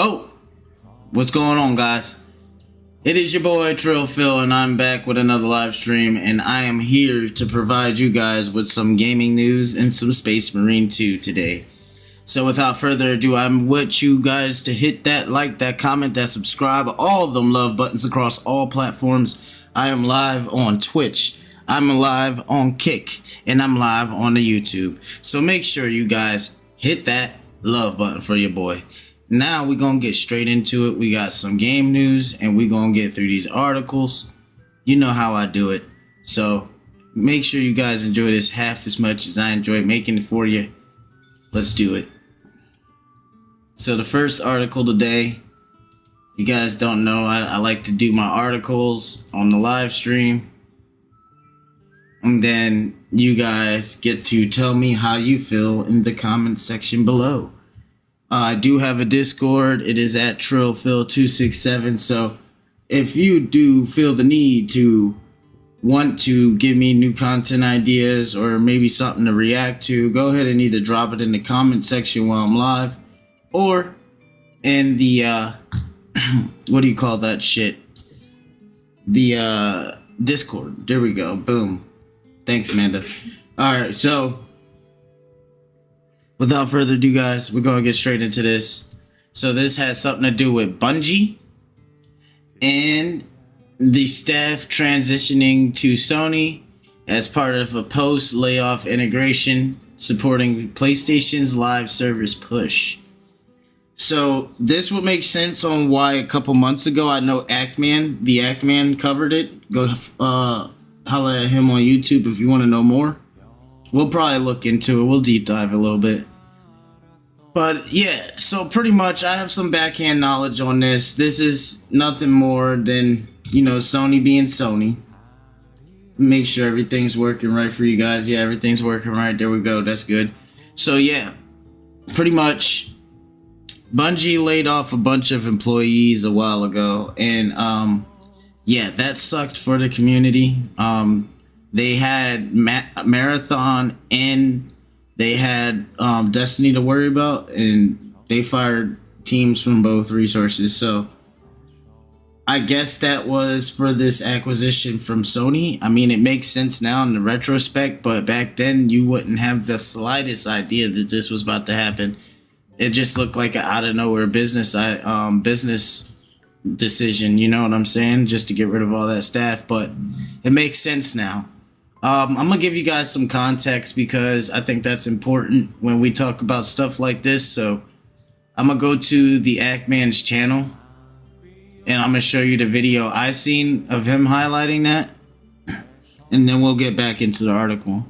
Oh, what's going on, guys? It is your boy Trill Phil, and I'm back with another live stream, and I am here to provide you guys with some gaming news and some Space Marine 2 today. So without further ado, I want you guys to hit that like, that comment, that subscribe, all of them love buttons across all platforms. I am live on Twitch, I'm live on Kick, and I'm live on the YouTube. So make sure you guys hit that love button for your boy. Now we're gonna get straight into it. We got some game news and we're gonna get through these articles. You know how I do it. So make sure you guys enjoy this half as much as I enjoy making it for you. Let's do it. So the first article today, you guys don't know, I like to do my articles on the live stream. And then you guys get to tell me how you feel in the comment section below. I do have a Discord. It is at TrillPhil267. So if you do feel the need to want to give me new content ideas or maybe something to react to, go ahead and either drop it in the comment section while I'm live or in the what do you call that shit? The Discord. There we go. Boom. Thanks, Amanda. All right, so without further ado, guys, we're going to get straight into this. So this has something to do with Bungie and the staff transitioning to Sony as part of a post-layoff integration supporting PlayStation's live service push. So this would make sense on why a couple months ago, I know the Actman covered it. Go holla at him on YouTube if you want to know more. We'll probably look into it. We'll deep dive a little bit. But yeah, so pretty much I have some backhand knowledge on this. This is nothing more than, you know, Sony being Sony. Make sure everything's working right for you guys. Yeah, everything's working right. There we go. That's good. So yeah, pretty much Bungie laid off a bunch of employees a while ago. And yeah, that sucked for the community. They had Marathon and they had Destiny to worry about, and they fired teams from both resources. So I guess that was for this acquisition from Sony. I mean, it makes sense now in the retrospect, but back then you wouldn't have the slightest idea that this was about to happen. It just looked like an out of nowhere business decision, you know what I'm saying? Just to get rid of all that staff, but it makes sense now. I'm gonna give you guys some context because I think that's important when we talk about stuff like this. So I'm gonna go to the Actman's channel and I'm gonna show you the video I seen of him highlighting that, and then we'll get back into the article.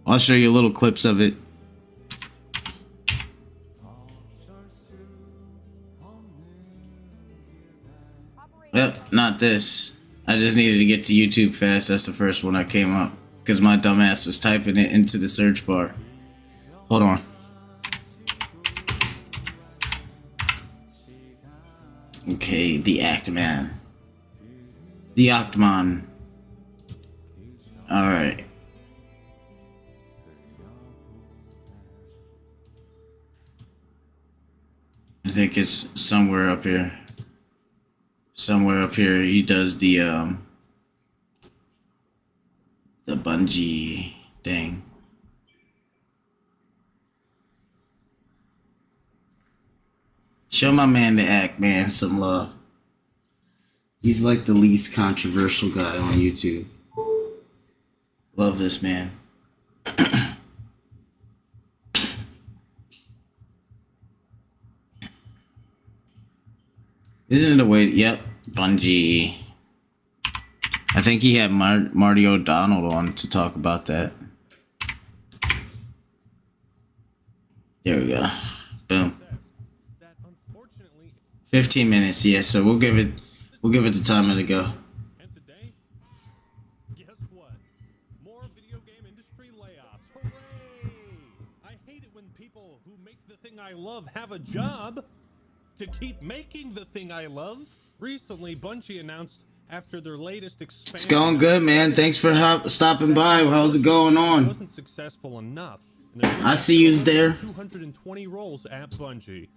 I'll show you little clips of it. Yep, not this. I just needed to get to YouTube fast. That's the first one that came up because my dumbass was typing it into the search bar. Hold on. Okay, the Actman. The Octman. Alright. I think it's somewhere up here. Somewhere up here, he does the Bungie thing. Show my man the Actman some love. He's like the least controversial guy on YouTube. Love this man. Isn't it a way? Yep, Bungie. I think he had Marty O'Donnell on to talk about that. There we go. Boom. 15 minutes, yeah. So we'll give it the time to go. And today, guess what? More video game industry layoffs. Hooray! I hate it when people who make the thing I love have a job to keep making the thing I love. Recently, Bungie announced after their latest expansion. It's going good, man. Thanks for stopping by. How's it going on? Wasn't successful enough. I see you's there. 220 roles at Bungie.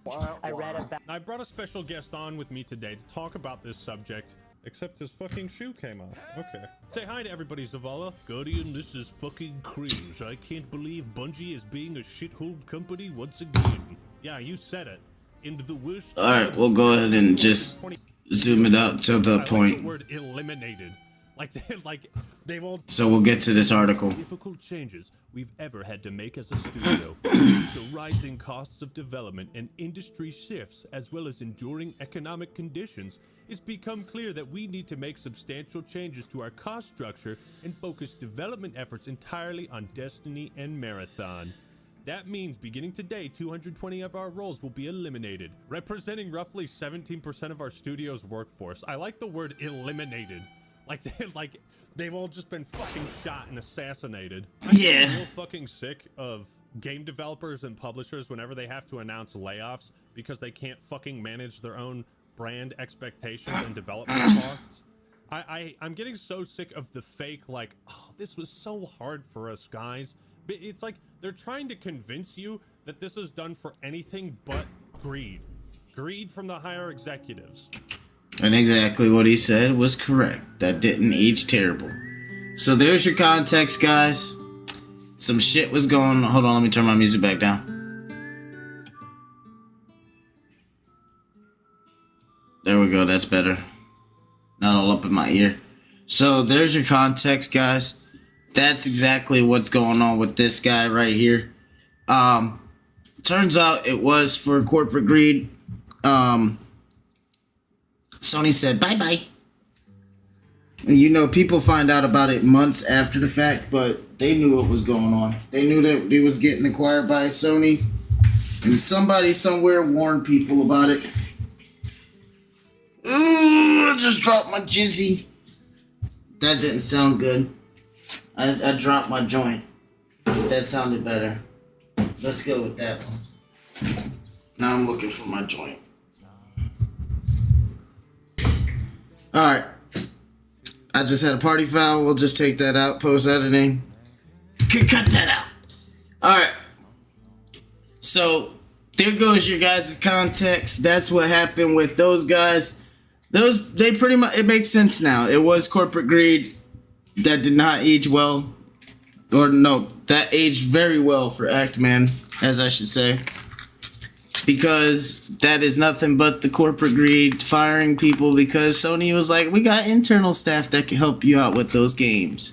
I read about. I brought a special guest on with me today to talk about this subject. Except his fucking shoe came off. Okay. Say hi to everybody, Zavala. Guardian, this is fucking cringe. I can't believe Bungie is being a shithole company once again. Yeah, you said it. Into the worst. Alright, we'll go ahead and just zoom it out to the point. Like the word eliminated. They've all. So we'll get to this article. Difficult changes we've ever had to make as a studio. The rising costs of development and industry shifts, as well as enduring economic conditions, it's become clear that we need to make substantial changes to our cost structure and focus development efforts entirely on Destiny and Marathon. That means beginning today, 220 of our roles will be eliminated, representing roughly 17% of our studio's workforce. I like the word eliminated. They've all just been fucking shot and assassinated. Yeah. I'm real fucking sick of game developers and publishers whenever they have to announce layoffs because they can't fucking manage their own brand expectations and development costs. I'm getting so sick of the fake, oh, this was so hard for us, guys. It's like they're trying to convince you that this is done for anything but greed. Greed from the higher executives. And exactly what he said was correct. That didn't age terrible. So there's your context, guys. Some shit was going on. Hold on, let me turn my music back down. There we go, that's better. Not all up in my ear. So there's your context, guys. That's exactly what's going on with this guy right here. Turns out it was for corporate greed. Sony said bye-bye. You know, people find out about it months after the fact, but they knew what was going on. They knew that they was getting acquired by Sony, and somebody somewhere warned people about it. Ooh, I just dropped my jizzy. That didn't sound good. I dropped my joint. That sounded better. Let's go with that one. Now I'm looking for my joint. Alright. I just had a party foul. We'll just take that out. Post editing. Cut that out. Alright. So, there goes your guys' context. That's what happened with those guys. They pretty much, it makes sense now. It was corporate greed that did not age well. Or no, that aged very well for Actman, as I should say. Because that is nothing but the corporate greed firing people because Sony was like, we got internal staff that can help you out with those games.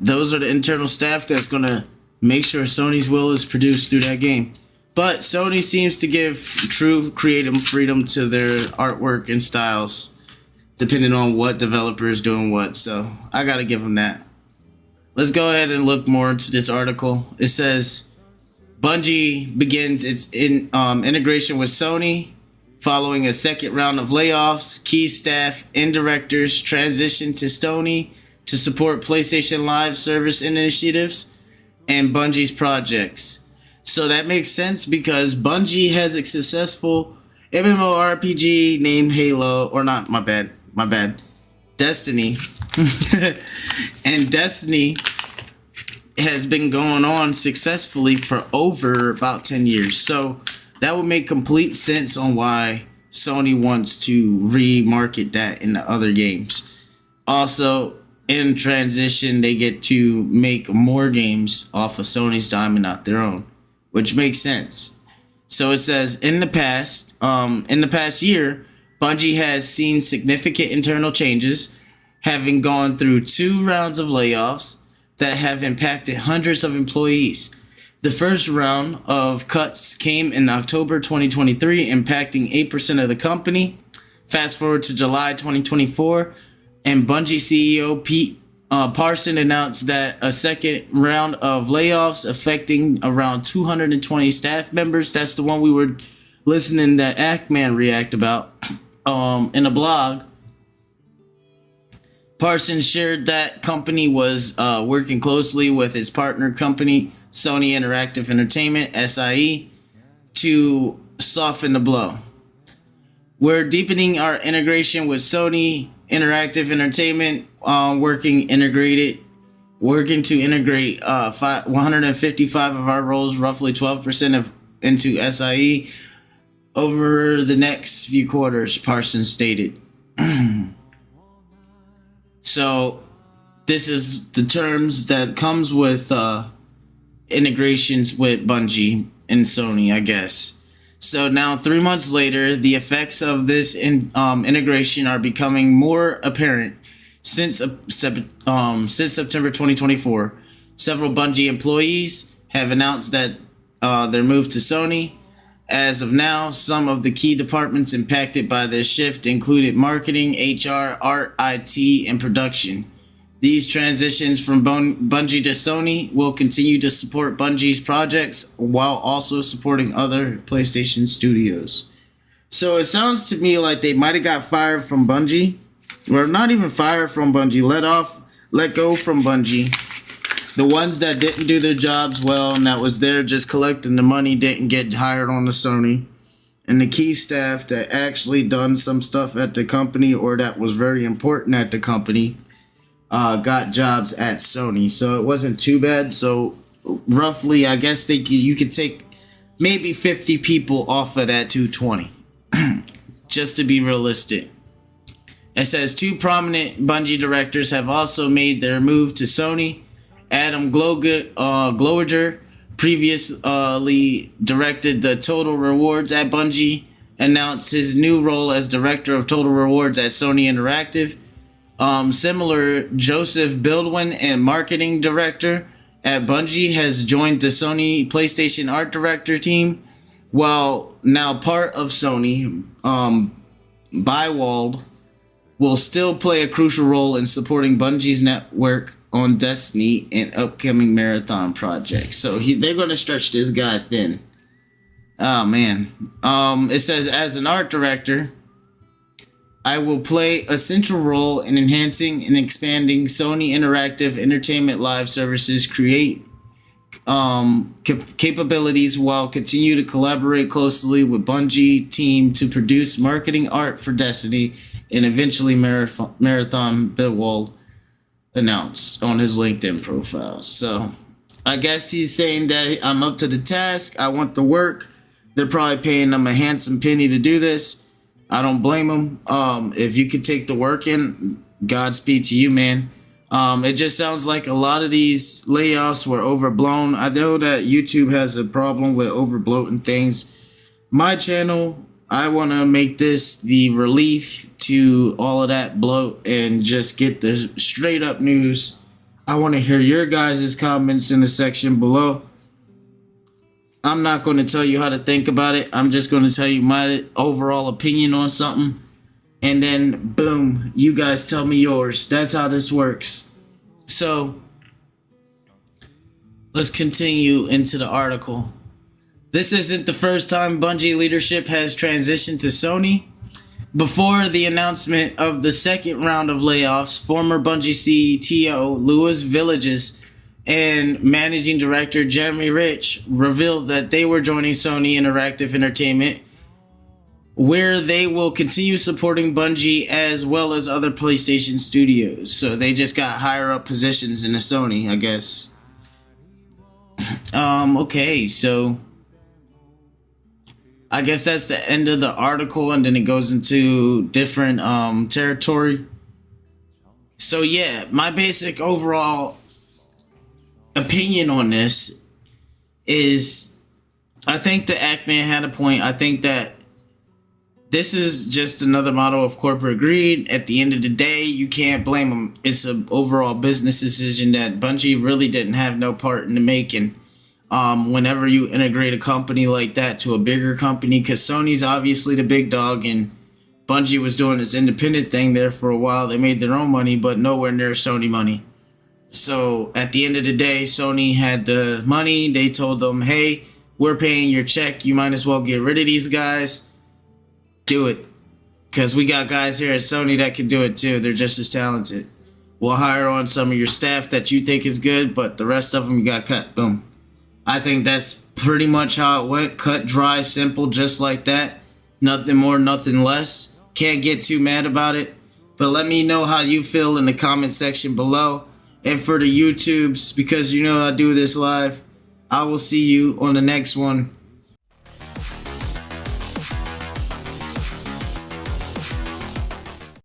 Those are the internal staff that's going to make sure Sony's will is produced through that game. But Sony seems to give true creative freedom to their artwork and styles, depending on what developer is doing what. So I got to give them that. Let's go ahead and look more into this article. It says, Bungie begins its integration with Sony following a second round of layoffs. Key staff and directors transition to Sony to support PlayStation Live service initiatives and Bungie's projects. So that makes sense because Bungie has a successful MMORPG named Halo, or not, my bad, Destiny. And Destiny has been going on successfully for over about 10 years. So that would make complete sense on why Sony wants to remarket that in the other games. Also, in transition, they get to make more games off of Sony's dime and not their own, which makes sense. So it says, in the past year, Bungie has seen significant internal changes, having gone through 2 rounds of layoffs that have impacted hundreds of employees. The first round of cuts came in October 2023, impacting 8% of the company. Fast forward to July 2024, and Bungie CEO Pete Parson announced that a second round of layoffs affecting around 220 staff members. That's the one we were listening to Actman react about in a blog. Parsons shared that company was working closely with its partner company, Sony Interactive Entertainment, SIE, to soften the blow. We're deepening our integration with Sony Interactive Entertainment, working integrated working to integrate 155 of our roles, roughly 12% into SIE over the next few quarters, Parsons stated. So this is the terms that comes with integrations with Bungie and Sony, I guess. So now 3 months later, the effects of this integration are becoming more apparent. Since September 2024, several Bungie employees have announced that their move to Sony. As of now, some of the key departments impacted by this shift included marketing, HR, art, IT, and production. These transitions from Bungie to Sony will continue to support Bungie's projects while also supporting other PlayStation studios. So it sounds to me like they might have got fired from Bungie, or not even fired from Bungie, let go from Bungie. The ones that didn't do their jobs well and that was there just collecting the money didn't get hired on the Sony. And the key staff that actually done some stuff at the company or that was very important at the company got jobs at Sony. So it wasn't too bad. So roughly, I guess you could take maybe 50 people off of that 220. Just to be realistic. It says 2 prominent Bungie directors have also made their move to Sony. Adam Glowager previously directed the Total Rewards at Bungie, announced his new role as director of Total Rewards at Sony Interactive. Similar, Joseph Bildwin and marketing director at Bungie has joined the Sony PlayStation art director team, while now part of Sony, Bywald will still play a crucial role in supporting Bungie's network on Destiny and upcoming marathon projects. So they're going to stretch this guy thin. Oh, man. It says, as an art director, I will play a central role in enhancing and expanding Sony Interactive Entertainment Live Services create capabilities while continue to collaborate closely with Bungie team to produce marketing art for Destiny and eventually Marathon Bidwald announced on his LinkedIn profile. So I guess he's saying that I'm up to the task. I want the work. They're probably paying them a handsome penny to do this. I don't blame him. If you could take the work in, Godspeed to you, man. It just sounds like a lot of these layoffs were overblown. I know that YouTube has a problem with overbloating things. My channel, I want to make this the relief to all of that bloat and just get the straight up news. I want to hear your guys' comments in the section below. I'm not going to tell you how to think about it. I'm just going to tell you my overall opinion on something. And then, boom, you guys tell me yours. That's how this works. So, let's continue into the article. This isn't the first time Bungie leadership has transitioned to Sony. Before the announcement of the second round of layoffs, former Bungie CTO Louis Villages and Managing Director Jeremy Rich revealed that they were joining Sony Interactive Entertainment, where they will continue supporting Bungie as well as other PlayStation studios. So they just got higher up positions in the Sony, I guess. Okay, so I guess that's the end of the article, and then it goes into different territory. So yeah, my basic overall opinion on this is I think the Ackman had a point. I think that this is just another model of corporate greed. At the end of the day, you can't blame them. It's an overall business decision that Bungie really didn't have no part in the making. Whenever you integrate a company like that to a bigger company, because Sony's obviously the big dog and Bungie was doing this independent thing there for a while. They made their own money, but nowhere near Sony money. So at the end of the day, Sony had the money. They told them, hey, we're paying your check. You might as well get rid of these guys. Do it. Because we got guys here at Sony that can do it too. They're just as talented. We'll hire on some of your staff that you think is good, but the rest of them you got cut. Boom. I think that's pretty much how it went. Cut, dry, simple, just like that. Nothing more, nothing less. Can't get too mad about it. But let me know how you feel in the comment section below. And for the YouTubes, because you know I do this live, I will see you on the next one.